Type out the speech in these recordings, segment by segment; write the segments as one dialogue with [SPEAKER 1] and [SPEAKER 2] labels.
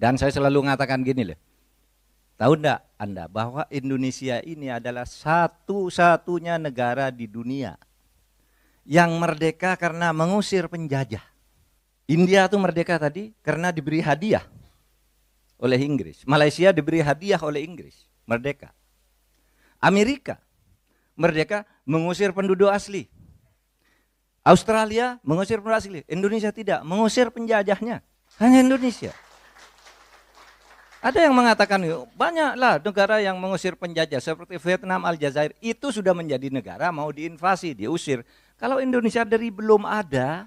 [SPEAKER 1] Dan saya selalu mengatakan gini loh, tahu enggak Anda bahwa Indonesia ini adalah satu-satunya negara di dunia yang merdeka karena mengusir penjajah. India itu merdeka tadi karena diberi hadiah oleh Inggris. Malaysia diberi hadiah oleh Inggris, merdeka. Amerika merdeka mengusir penduduk asli. Australia mengusir penduduk asli. Indonesia tidak, mengusir penjajahnya. Hanya Indonesia. Ada yang mengatakan banyaklah negara yang mengusir penjajah seperti Vietnam, Aljazair itu sudah menjadi negara mau diinvasi, diusir. Kalau Indonesia dari belum ada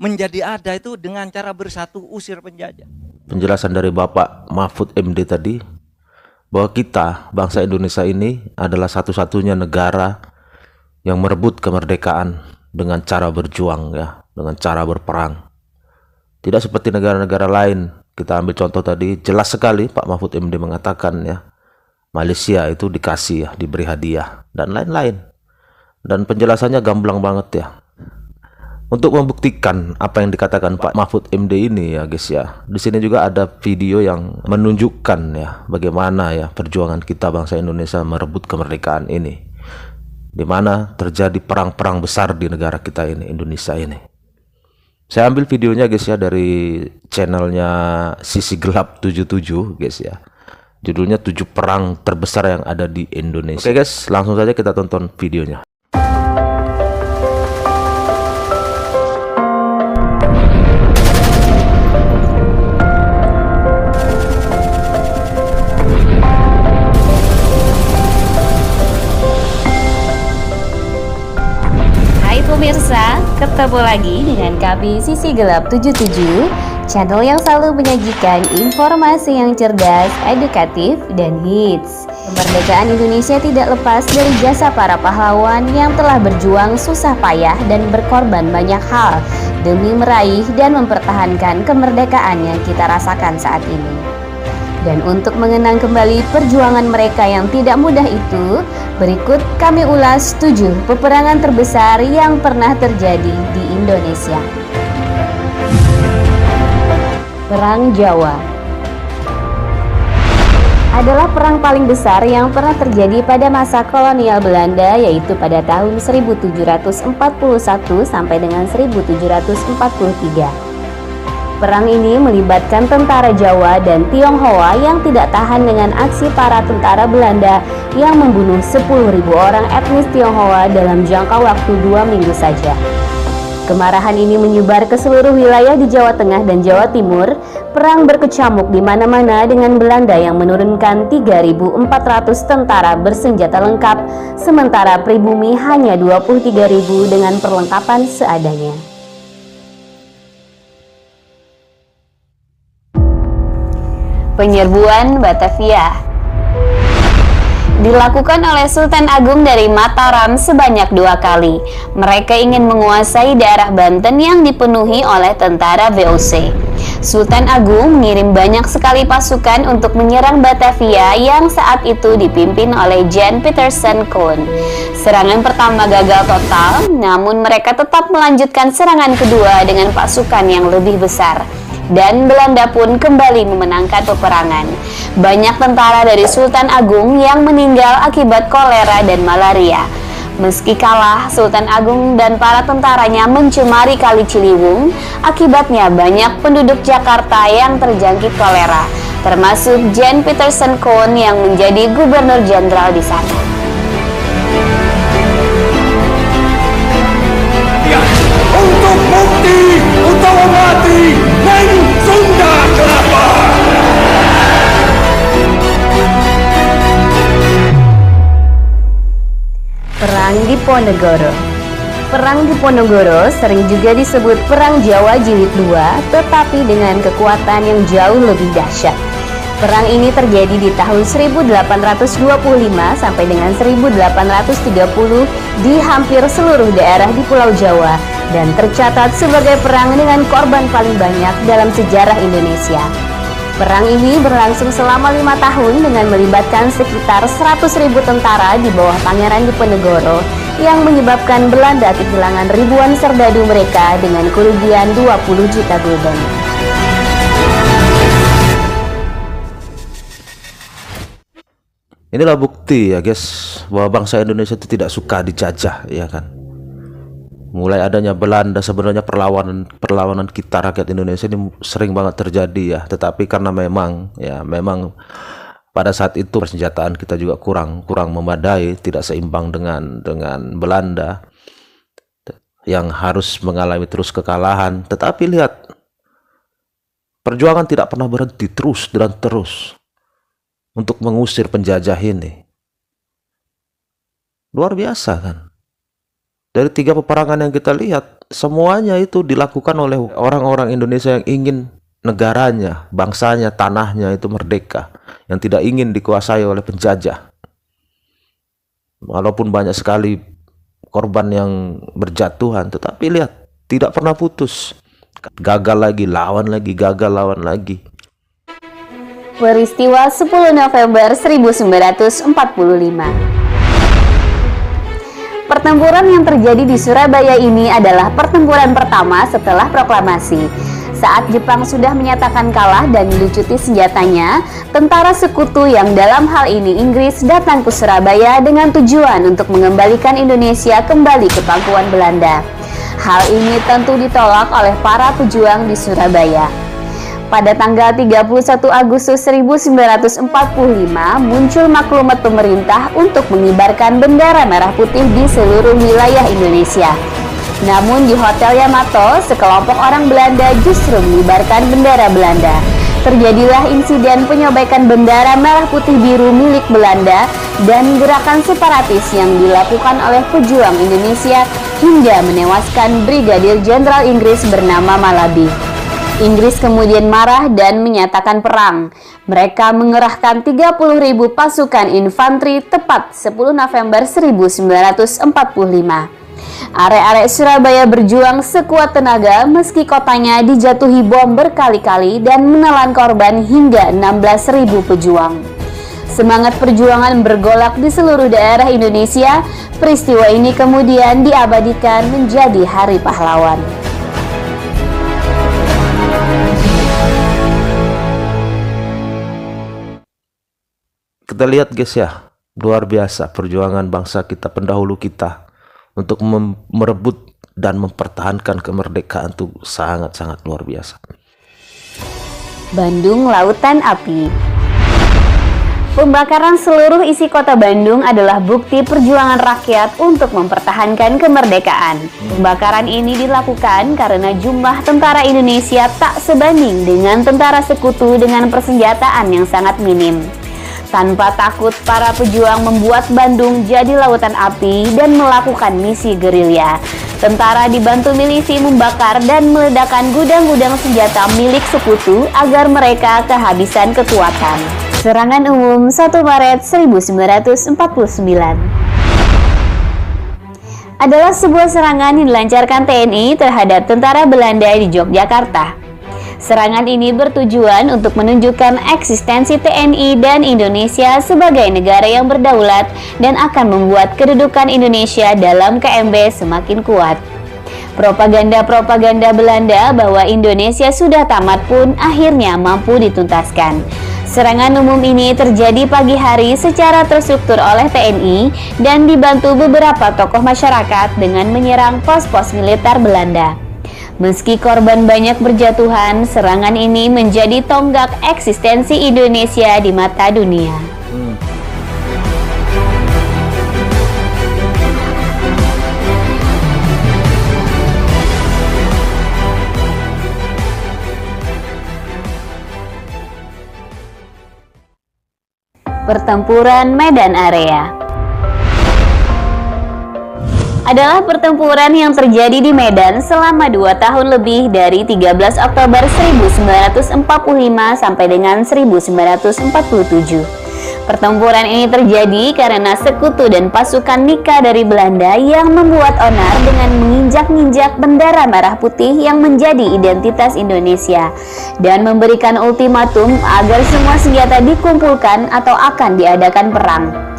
[SPEAKER 1] menjadi ada itu dengan cara bersatu usir penjajah.
[SPEAKER 2] Penjelasan dari Bapak Mahfud MD tadi bahwa kita bangsa Indonesia ini adalah satu-satunya negara yang merebut kemerdekaan dengan cara berjuang ya, dengan cara berperang. Tidak seperti negara-negara lain. Kita ambil contoh tadi, jelas sekali Pak Mahfud MD mengatakan ya, Malaysia itu dikasih ya, diberi hadiah dan lain-lain. Dan penjelasannya gamblang banget ya. Untuk membuktikan apa yang dikatakan Pak Mahfud MD ini ya guys ya. Di sini juga ada video yang menunjukkan ya bagaimana ya perjuangan kita bangsa Indonesia merebut kemerdekaan ini. Di mana terjadi perang-perang besar di negara kita ini, Indonesia ini. Saya ambil videonya guys ya dari channelnya Sisi Gelap 77 guys ya. Judulnya 7 perang terbesar yang ada di Indonesia. Oke guys, langsung saja kita tonton videonya.
[SPEAKER 3] Pemirsa, ketemu lagi dengan kami Sisi Gelap 77, channel yang selalu menyajikan informasi yang cerdas, edukatif, dan hits. Kemerdekaan Indonesia tidak lepas dari jasa para pahlawan yang telah berjuang susah payah dan berkorban banyak hal demi meraih dan mempertahankan kemerdekaan yang kita rasakan saat ini. Dan untuk mengenang kembali perjuangan mereka yang tidak mudah itu, berikut kami ulas 7 peperangan terbesar yang pernah terjadi di Indonesia. Perang Jawa adalah perang paling besar yang pernah terjadi pada masa kolonial Belanda, yaitu pada tahun 1741 sampai dengan 1743. Perang ini melibatkan tentara Jawa dan Tionghoa yang tidak tahan dengan aksi para tentara Belanda yang membunuh 10.000 orang etnis Tionghoa dalam jangka waktu 2 minggu saja. Kemarahan ini menyebar ke seluruh wilayah di Jawa Tengah dan Jawa Timur. Perang berkecamuk di mana-mana dengan Belanda yang menurunkan 3.400 tentara bersenjata lengkap, sementara pribumi hanya 23.000 dengan perlengkapan seadanya. Penyerbuan Batavia dilakukan oleh Sultan Agung dari Mataram sebanyak 2 kali. Mereka ingin menguasai daerah Banten yang dipenuhi oleh tentara VOC. Sultan Agung mengirim banyak sekali pasukan untuk menyerang Batavia yang saat itu dipimpin oleh Jan Pieterszoon Koen. Serangan pertama gagal total, namun mereka tetap melanjutkan serangan kedua dengan pasukan yang lebih besar. Dan Belanda pun kembali memenangkan peperangan. Banyak tentara dari Sultan Agung yang meninggal akibat kolera dan malaria. Meski kalah, Sultan Agung dan para tentaranya mencemari Kali Ciliwung. Akibatnya banyak penduduk Jakarta yang terjangkit kolera, termasuk Jan Pieterszoon Koen yang menjadi gubernur jenderal di sana.
[SPEAKER 4] Untuk bukti utama mati Neng Sunda Kelapa.
[SPEAKER 3] Perang Diponegoro. Perang Diponegoro sering juga disebut Perang Jawa Jilid 2, tetapi dengan kekuatan yang jauh lebih dahsyat. Perang ini terjadi di tahun 1825 sampai dengan 1830 di hampir seluruh daerah di Pulau Jawa dan tercatat sebagai perang dengan korban paling banyak dalam sejarah Indonesia. Perang ini berlangsung selama 5 tahun dengan melibatkan sekitar 100.000 tentara di bawah Pangeran Diponegoro yang menyebabkan Belanda kehilangan ribuan serdadu mereka dengan kerugian 20 juta gulden.
[SPEAKER 2] Inilah bukti ya guys, bahwa bangsa Indonesia itu tidak suka dijajah, ya kan. Mulai adanya Belanda, sebenarnya perlawanan kita rakyat Indonesia ini sering banget terjadi ya. Tetapi karena memang pada saat itu persenjataan kita juga kurang memadai, tidak seimbang dengan Belanda yang harus mengalami terus kekalahan. Tetapi lihat, perjuangan tidak pernah berhenti, terus dan terus untuk mengusir penjajah ini. Luar biasa kan? Dari 3 peperangan yang kita lihat, semuanya itu dilakukan oleh orang-orang Indonesia yang ingin negaranya, bangsanya, tanahnya itu merdeka, yang tidak ingin dikuasai oleh penjajah. Walaupun banyak sekali korban yang berjatuhan, tetapi lihat, tidak pernah putus. Gagal lagi, lawan lagi, gagal lawan lagi.
[SPEAKER 3] Peristiwa 10 November 1945. Pertempuran yang terjadi di Surabaya ini adalah pertempuran pertama setelah proklamasi. Saat Jepang sudah menyatakan kalah dan dilucuti senjatanya, tentara sekutu yang dalam hal ini Inggris datang ke Surabaya dengan tujuan untuk mengembalikan Indonesia kembali ke pangkuan Belanda. Hal ini tentu ditolak oleh para pejuang di Surabaya. Pada tanggal 31 Agustus 1945 muncul maklumat pemerintah untuk mengibarkan bendera merah putih di seluruh wilayah Indonesia. Namun di Hotel Yamato, sekelompok orang Belanda justru mengibarkan bendera Belanda. Terjadilah insiden penyobekan bendera merah putih biru milik Belanda dan gerakan separatis yang dilakukan oleh pejuang Indonesia hingga menewaskan Brigadir Jenderal Inggris bernama Malabi. Inggris kemudian marah dan menyatakan perang. Mereka mengerahkan 30.000 pasukan infanteri tepat 10 November 1945. Arek-arek Surabaya berjuang sekuat tenaga meski kotanya dijatuhi bom berkali-kali dan menelan korban hingga 16.000 pejuang. Semangat perjuangan bergolak di seluruh daerah Indonesia. Peristiwa ini kemudian diabadikan menjadi Hari Pahlawan.
[SPEAKER 2] Kita lihat guys ya, luar biasa perjuangan bangsa kita, pendahulu kita untuk merebut dan mempertahankan kemerdekaan itu sangat-sangat luar biasa.
[SPEAKER 3] Bandung Lautan Api. Pembakaran seluruh isi kota Bandung adalah bukti perjuangan rakyat untuk mempertahankan kemerdekaan. Pembakaran ini dilakukan karena jumlah tentara Indonesia tak sebanding dengan tentara sekutu dengan persenjataan yang sangat minim. Tanpa takut, para pejuang membuat Bandung jadi lautan api dan melakukan misi gerilya. Tentara dibantu milisi membakar dan meledakkan gudang-gudang senjata milik sekutu agar mereka kehabisan kekuatan. Serangan umum 1 Maret 1949 adalah sebuah serangan yang dilancarkan TNI terhadap tentara Belanda di Yogyakarta. Serangan ini bertujuan untuk menunjukkan eksistensi TNI dan Indonesia sebagai negara yang berdaulat dan akan membuat kedudukan Indonesia dalam KMB semakin kuat. Propaganda-propaganda Belanda bahwa Indonesia sudah tamat pun akhirnya mampu dituntaskan. Serangan umum ini terjadi pagi hari secara terstruktur oleh TNI dan dibantu beberapa tokoh masyarakat dengan menyerang pos-pos militer Belanda. Meski korban banyak berjatuhan, serangan ini menjadi tonggak eksistensi Indonesia di mata dunia. Pertempuran Medan Area adalah pertempuran yang terjadi di Medan selama 2 tahun lebih dari 13 Oktober 1945 sampai dengan 1947. Pertempuran ini terjadi karena sekutu dan pasukan Nika dari Belanda yang membuat onar dengan menginjak-injak bendera merah putih yang menjadi identitas Indonesia dan memberikan ultimatum agar semua senjata dikumpulkan atau akan diadakan perang.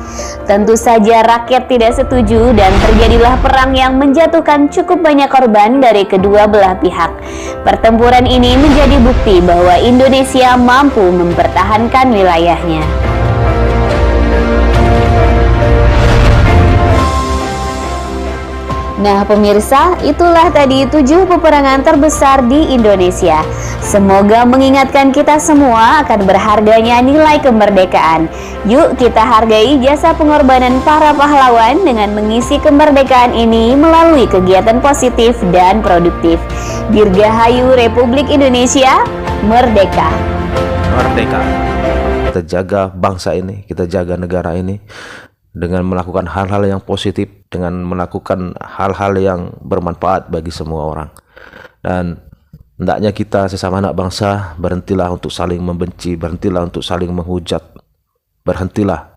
[SPEAKER 3] Tentu saja rakyat tidak setuju dan terjadilah perang yang menjatuhkan cukup banyak korban dari kedua belah pihak. Pertempuran ini menjadi bukti bahwa Indonesia mampu mempertahankan wilayahnya. Nah pemirsa, itulah tadi 7 peperangan terbesar di Indonesia. Semoga mengingatkan kita semua akan berharganya nilai kemerdekaan. Yuk kita hargai jasa pengorbanan para pahlawan dengan mengisi kemerdekaan ini melalui kegiatan positif dan produktif. Dirgahayu Republik Indonesia, merdeka!
[SPEAKER 2] Merdeka. Kita jaga bangsa ini, kita jaga negara ini dengan melakukan hal-hal yang positif, dengan melakukan hal-hal yang bermanfaat bagi semua orang. Dan hendaknya kita sesama anak bangsa berhentilah untuk saling membenci, berhentilah untuk saling menghujat, berhentilah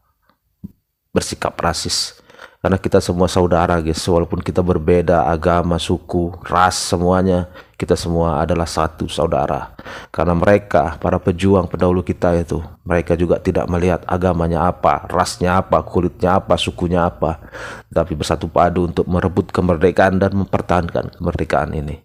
[SPEAKER 2] bersikap rasis. Karena kita semua saudara guys, walaupun kita berbeda agama, suku, ras, semuanya kita semua adalah satu saudara. Karena mereka, para pejuang pendahulu kita itu, mereka juga tidak melihat agamanya apa, rasnya apa, kulitnya apa, sukunya apa, tapi bersatu padu untuk merebut kemerdekaan dan mempertahankan kemerdekaan ini.